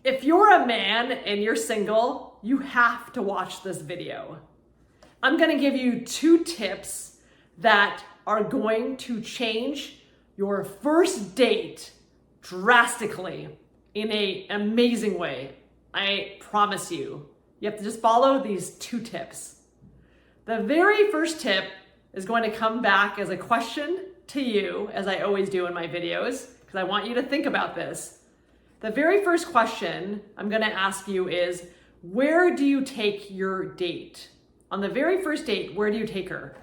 If you're a man and you're single, you have to watch this video. I'm gonna give you 2 tips that are going to change your first date drastically in an amazing way. I promise you. You have to just follow these 2 tips. The very first tip is going to come back as a question to you, as I always do in my videos, because I want you to think about this. The very first question I'm going to ask you is, where do you take your date? On the very first date, where do you take her?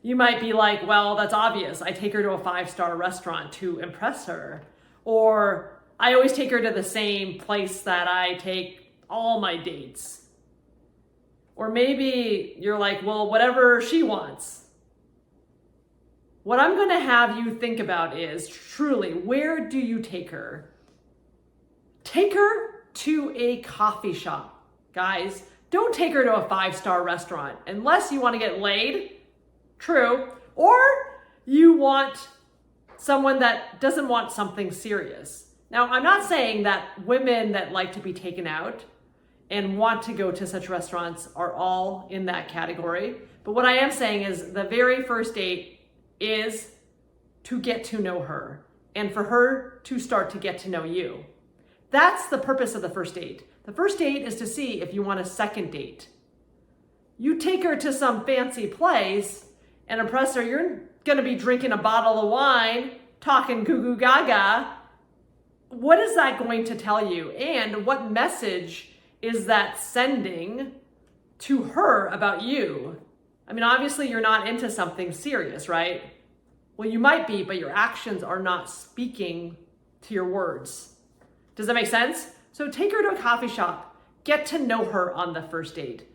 You might be like, well, that's obvious. I take her to a 5-star restaurant to impress her. Or I always take her to the same place that I take all my dates. Or maybe you're like, well, whatever she wants. What I'm going to have you think about is, truly, where do you take her? Take her to a coffee shop. Guys, don't take her to a 5-star restaurant unless you want to get laid. True. Or you want someone that doesn't want something serious. Now, I'm not saying that women that like to be taken out and want to go to such restaurants are all in that category. But what I am saying is the very first date is to get to know her and for her to start to get to know you. That's the purpose of the first date. The first date is to see if you want a second date. You take her to some fancy place and impress her. You're going to be drinking a bottle of wine, talking goo goo gaga. What is that going to tell you? And what message is that sending to her about you? I mean, obviously you're not into something serious, right? Well, you might be, but your actions are not speaking to your words. Does that make sense? So take her to a coffee shop. Get to know her on the first date.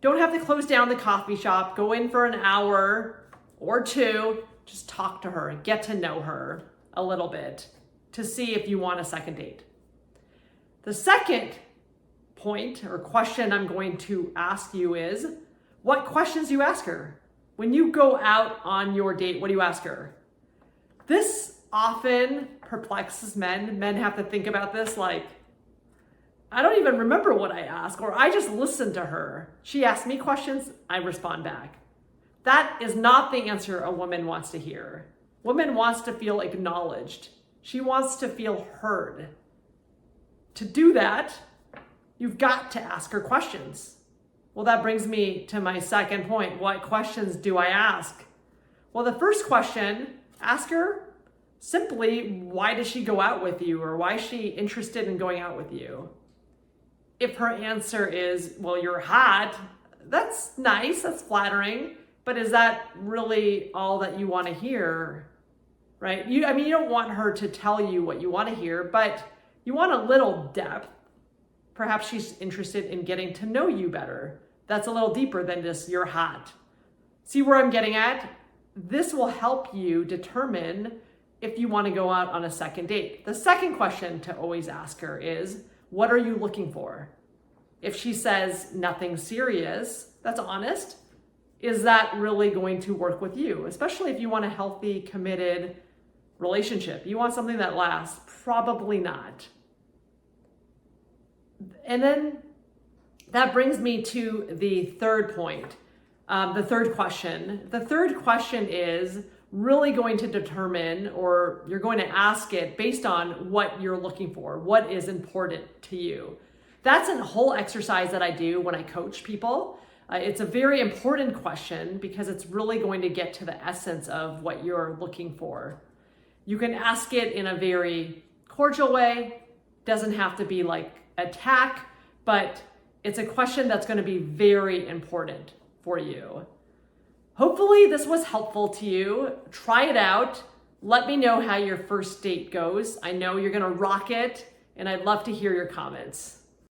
Don't have to close down the coffee shop. Go in for an hour or 2. Just talk to her and get to know her a little bit to see if you want a second date. The second point or question I'm going to ask you is, what questions do you ask her? When you go out on your date, what do you ask her? This often perplexes men. Men have to think about this like, I don't even remember what I asked, or I just listened to her. She asked me questions, I respond back. That is not the answer a woman wants to hear. Woman wants to feel acknowledged. She wants to feel heard. To do that, you've got to ask her questions. Well, that brings me to my second point. What questions do I ask? Well, the first question, ask her simply, why does she go out with you? Or why is she interested in going out with you? If her answer is, well, you're hot, that's nice, that's flattering, but is that really all that you want to hear, right? You don't want her to tell you what you want to hear, but you want a little depth. Perhaps she's interested in getting to know you better. That's a little deeper than just you're hot. See where I'm getting at? This will help you determine if you want to go out on a second date. The second question to always ask her is, what are you looking for? If she says nothing serious, that's honest. Is that really going to work with you? Especially if you want a healthy, committed relationship. You want something that lasts? Probably not. And then that brings me to the third point, the third question. The third question is really going to determine, or you're going to ask it based on what you're looking for, what is important to you. That's a whole exercise that I do when I coach people. It's a very important question because it's really going to get to the essence of what you're looking for. You can ask it in a very cordial way. Doesn't have to be like attack, but it's a question that's going to be very important for you. Hopefully this was helpful to you. Try it out. Let me know how your first date goes. I know you're going to rock it, and I'd love to hear your comments.